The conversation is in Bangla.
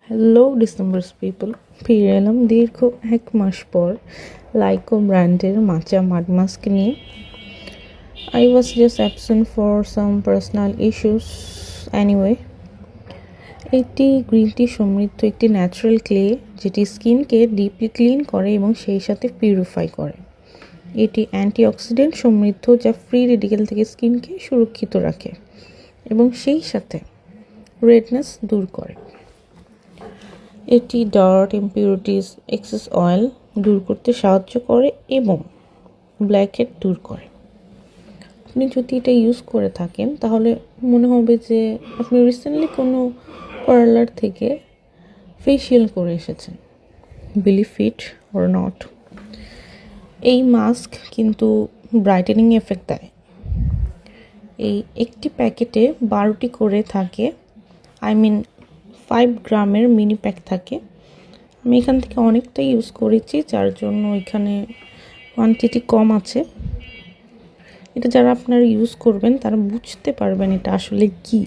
হ্যালো ডিসেম্বরস পিপল, ফিরে এলাম দীর্ঘ 1 মাস পর লাইকো ব্র্যান্ডের মাচা মাড মাস্ক নিয়ে। I was just absent for some personal issues. Anyway, এটি গ্রিন টি সমৃদ্ধ একটি ন্যাচারাল ক্লে যেটি স্কিনকে ডিপলি ক্লিন করে এবং সেই সাথে পিউরিফাই করে। এটি অ্যান্টিঅক্সিডেন্ট সমৃদ্ধ যা ফ্রি রেডিকেল থেকে স্কিনকে সুরক্ষিত রাখে এবং সেই সাথে রেডনেস দূর করে। এটি ডার্ট, ইমপিউরিটিস, এক্সেস অয়েল দূর করতে সাহায্য করে এবং ব্ল্যাকহেড দূর করে। আপনি যদি এটা ইউজ করে থাকেন তাহলে মনে হবে যে আপনি রিসেন্টলি কোনো পার্লার থেকে ফেসিয়াল করে এসেছেন। বিলিভ ইট অর নট, এই মাস্ক কিন্তু ব্রাইটেনিং এফেক্ট দেয়। এই একটি প্যাকেটে 12টি করে থাকে, 5 গ্রামের মিনি প্যাক থাকে। আমি এখান থেকে অনেকটা ইউজ করেছি, যার জন্য এখানে কোয়ান্টিটি কম আছে। এটা যারা আপনারা ইউজ করবেন তারা বুঝতে পারবেন এটা আসলে কী।